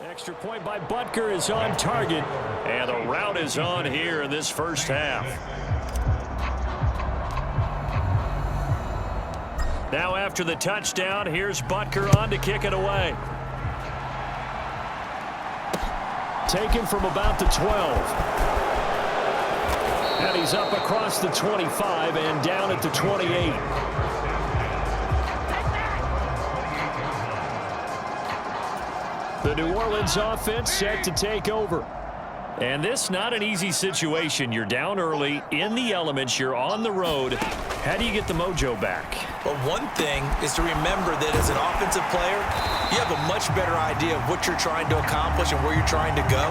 Extra point by Butker is on target. And the rout is on here in this first half. Now after the touchdown, here's Butker on to kick it away. Taken from about the 12. And he's up across the 25 and down at the 28. The New Orleans offense set to take over. And this not an easy situation. You're down early, in the elements, you're on the road. How do you get the mojo back? Well, one thing is to remember that as an offensive player, you have a much better idea of what you're trying to accomplish and where you're trying to go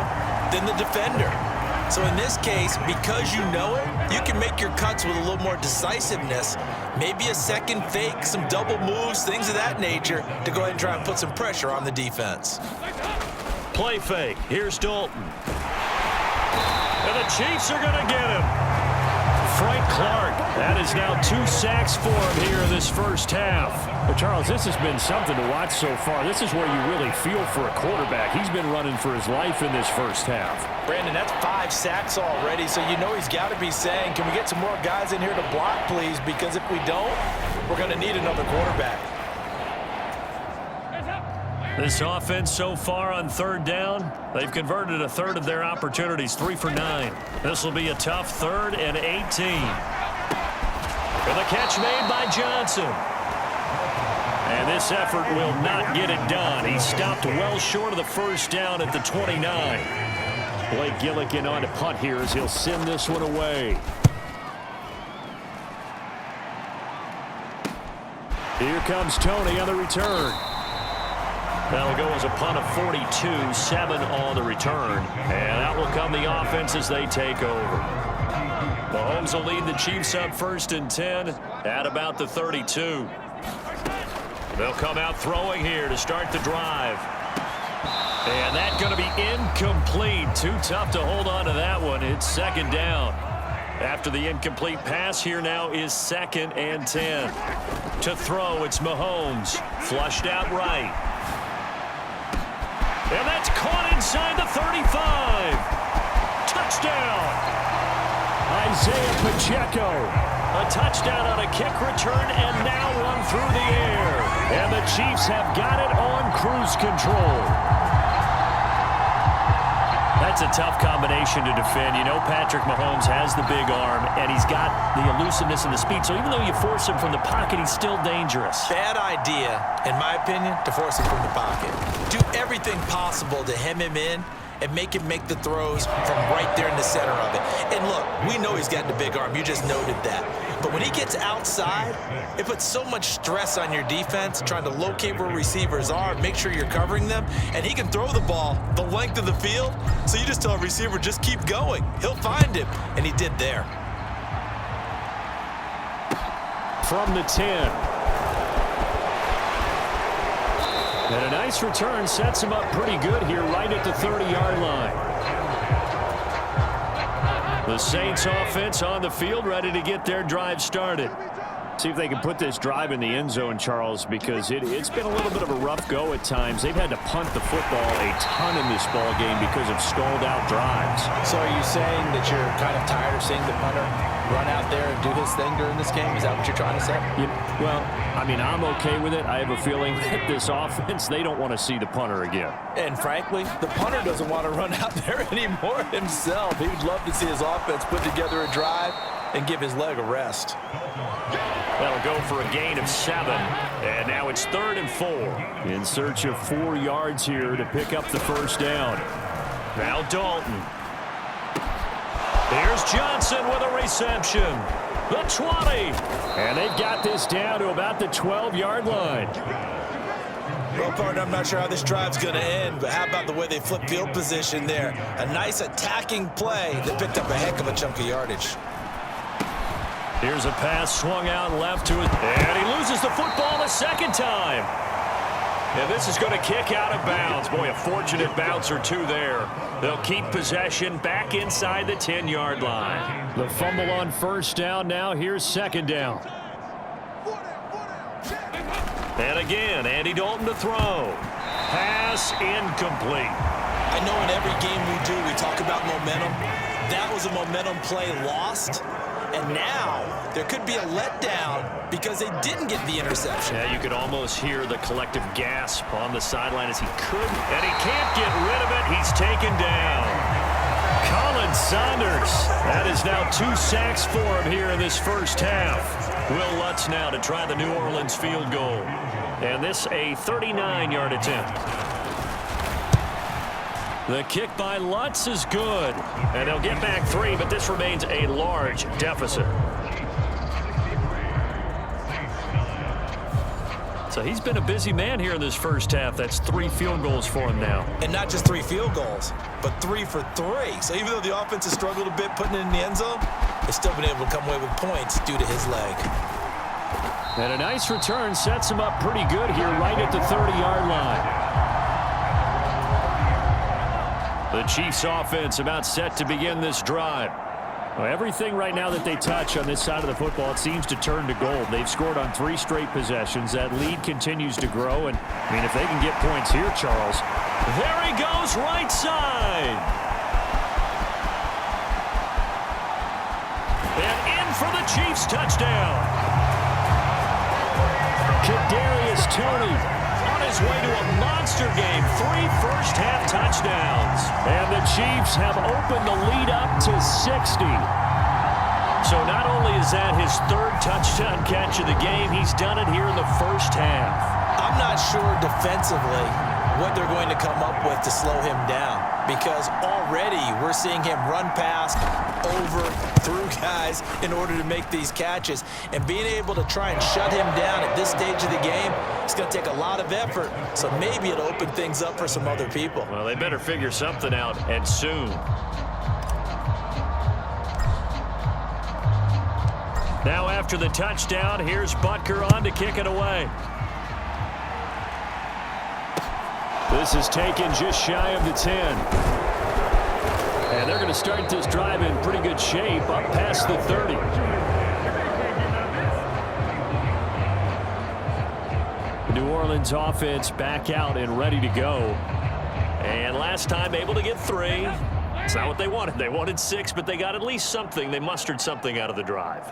than the defender. So in this case, because you know it, you can make your cuts with a little more decisiveness, maybe a second fake, some double moves, things of that nature, to go ahead and try and put some pressure on the defense. Play fake. Here's Dalton. And the Chiefs are going to get him. Frank Clark. That is now 2 sacks for him here in this first half. But Charles, this has been something to watch so far. This is where you really feel for a quarterback. He's been running for his life in this first half. Brandon, that's 5 sacks already, so you know he's got to be saying, can we get some more guys in here to block, please? Because if we don't, we're going to need another quarterback. This offense so far on third down, they've converted a third of their opportunities, 3 for 9. This will be a tough 3rd and 18. And the catch made by Johnson. And this effort will not get it done. He stopped well short of the first down at the 29. Blake Gillikin on to punt here as he'll send this one away. Here comes Tony on the return. That'll go as a punt of 42, 7 on the return. And out will come the offense as they take over. Mahomes will lead the Chiefs up 1st and 10 at about the 32. They'll come out throwing here to start the drive. And that's going to be incomplete. Too tough to hold on to that one. It's 2nd down. After the incomplete pass, here now is 2nd and 10. To throw, it's Mahomes. Flushed out right. And that's caught inside the 35. Touchdown. Isaiah Pacheco. A touchdown on a kick return and now run through the air. And the Chiefs have got it on cruise control. That's a tough combination to defend. You know Patrick Mahomes has the big arm, and he's got the elusiveness and the speed. So even though you force him from the pocket, he's still dangerous. Bad idea, in my opinion, to force him from the pocket. Do everything possible to hem him in and make him make the throws from right there in the center of it. And look, we know he's got the big arm. You just noted that. But when he gets outside, it puts so much stress on your defense trying to locate where receivers are, make sure you're covering them, and he can throw the ball the length of the field. So you just tell a receiver, just keep going. He'll find him, and he did there. From the 10. And a nice return sets him up pretty good here right at the 30-yard line. The Saints offense on the field ready to get their drive started. See if they can put this drive in the end zone, Charles, because it's been a little bit of a rough go at times. They've had to punt the football a ton in this ball game because of stalled out drives. So are you saying that you're kind of tired of seeing the punter run out there and do his thing during this game? Is that what you're trying to say? Well, I mean, I'm okay with it. I have a feeling that this offense, they don't want to see the punter again. And frankly, the punter doesn't want to run out there anymore himself. He would love to see his offense put together a drive and give his leg a rest. That'll go for a gain of 7. And now it's 3rd and 4. In search of 4 yards here to pick up the first down. Now Dalton. Here's Johnson with a reception. The 20. And they've got this down to about the 12-yard line. Well, partner, I'm not sure how this drive's going to end, but how about the way they flip field position there? A nice attacking play that picked up a heck of a chunk of yardage. Here's a pass swung out left to it, and he loses the football a 2nd time. And this is going to kick out of bounds. Boy, a fortunate bounce or 2 there. They'll keep possession back inside the 10-yard line. The fumble on 1st down now. Here's 2nd down. And again, Andy Dalton to throw. pass incomplete. I know in every game we talk about momentum. That was a momentum play lost. And now there could be a letdown because they didn't get the interception. Yeah, you could almost hear the collective gasp on the sideline as he could. And he can't get rid of it. He's taken down. Colin Saunders. That is now 2 sacks for him here in this first half. Will Lutz now to try the New Orleans field goal. And this a 39-yard attempt. The kick by Lutz is good. And they'll get back 3, but this remains a large deficit. So he's been a busy man here in this first half. That's 3 field goals for him now. And not just 3 field goals, but 3 for 3. So even though the offense has struggled a bit putting it in the end zone, they've still been able to come away with points due to his leg. And a nice return sets him up pretty good here right at the 30-yard line. The Chiefs offense about set to begin this drive. Well, everything right now that they touch on this side of the football, it seems to turn to gold. They've scored on 3 straight possessions. That lead continues to grow. And, I mean, if they can get points here, Charles, there he goes right side. And in for the Chiefs touchdown. Kadarius Toney on his way to a monster game. 3 first-half touchdowns. And the Chiefs have opened the lead up to 60. So not only is that his 3rd touchdown catch of the game, he's done it here in the first half. I'm not sure defensively what they're going to come up with to slow him down, because already we're seeing him run past, over, through guys in order to make these catches. And being able to try and shut him down at this stage of the game, it's going to take a lot of effort. So maybe it'll open things up for some other people. Well, they better figure something out, and soon. Now after the touchdown, here's Butker on to kick it away. This is taken just shy of the 10. And they're going to start this drive in pretty good shape up past the 30. The New Orleans offense back out and ready to go. And last time able to get 3. It's not what they wanted. They wanted 6, but they got at least something. They mustered something out of the drive.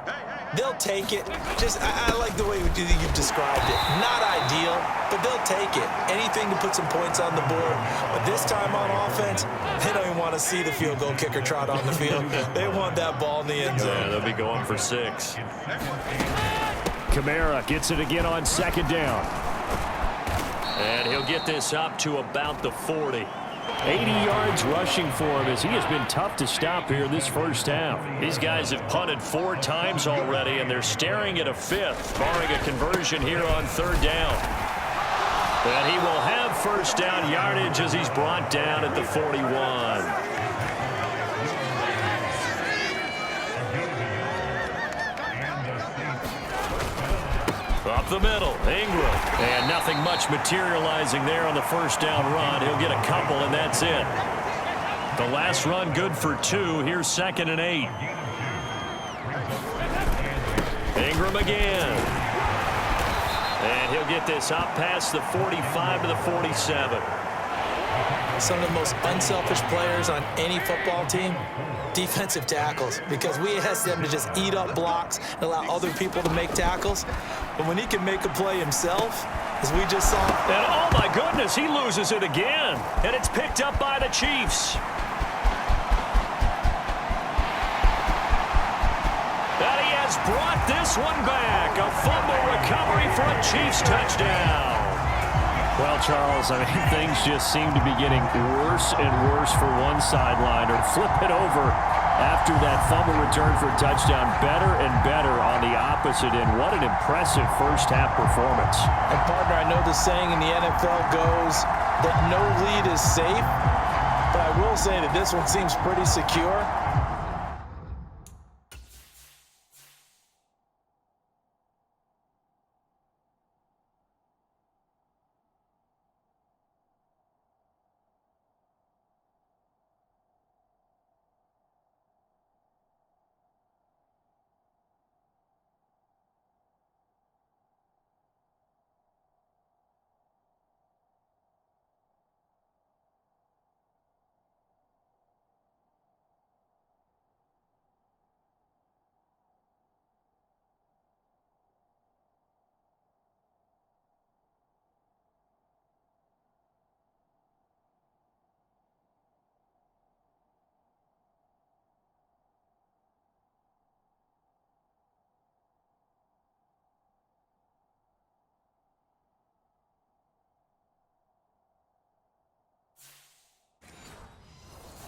They'll take it. I like the way you've described it. Not ideal, but they'll take it. Anything to put some points on the board. But this time on offense, they don't even want to see the field goal kicker trot on the field. They want that ball in the end zone. Yeah, they'll be going for 6. Kamara gets it again on 2nd down. And he'll get this up to about the 40. 80 yards rushing for him as he has been tough to stop here this first half. These guys have punted 4 times already, and they're staring at a 5th, barring a conversion here on 3rd down. And he will have first down yardage as he's brought down at the 41. Up the middle, Ingram. And nothing much materializing there on the first down run. He'll get a couple, and that's it. The last run good for 2. Here's 2nd and 8. Ingram again. And he'll get this up past the 45 to the 47. Some of the most unselfish players on any football team, defensive tackles, because we ask them to just eat up blocks and allow other people to make tackles. But when he can make a play himself, as we just saw. And oh my goodness, he loses it again. And it's picked up by the Chiefs. And he has brought this one back. A fumble recovery for a Chiefs touchdown. Well, Charles, I mean, things just seem to be getting worse and worse for one sideline. Or flip it over after that fumble return for a touchdown. Better and better on the opposite end. What an impressive first-half performance. And, partner, I know the saying in the NFL goes that no lead is safe. But I will say that this one seems pretty secure.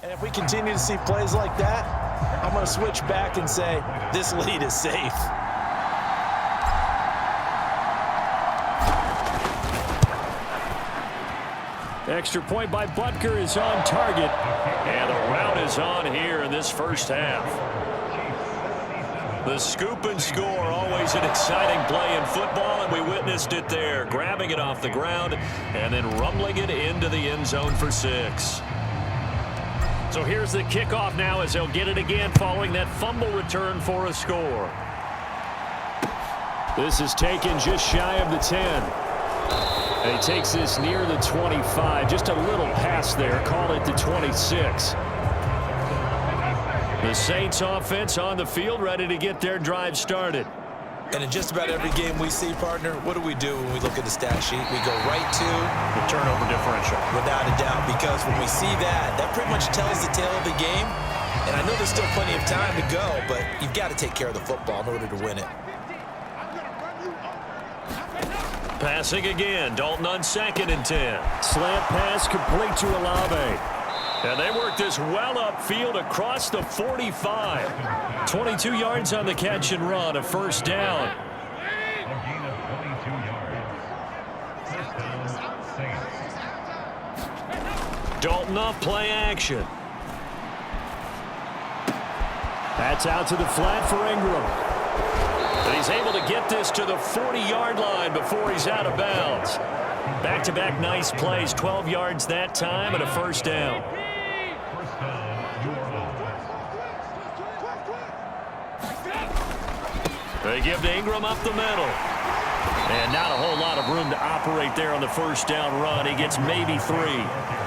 And if we continue to see plays like that, I'm going to switch back and say this lead is safe. Extra point by Butker is on target. And the rout is on here in this first half. The scoop and score, always an exciting play in football, and we witnessed it there, grabbing it off the ground and then rumbling it into the end zone for 6. So here's the kickoff now as they'll get it again following that fumble return for a score. This is taken just shy of the 10. And he takes this near the 25. Just a little pass there. Call it the 26. The Saints offense on the field, ready to get their drive started. And in just about every game we see, partner, what do we do when we look at the stat sheet? We go right to the turnover differential. Without a doubt, because when we see that, that pretty much tells the tale of the game. And I know there's still plenty of time to go, but you've got to take care of the football in order to win it. Passing again, Dalton on 2nd and 10. Slant pass complete to Olave. And they work this well upfield across the 45. 22 yards on the catch and run, a first down. Dalton off play action. That's out to the flat for Ingram. And he's able to get this to the 40-yard line before he's out of bounds. Back-to-back nice plays, 12 yards that time and a first down. They give to Ingram up the middle. And not a whole lot of room to operate there on the first down run. He gets maybe 3.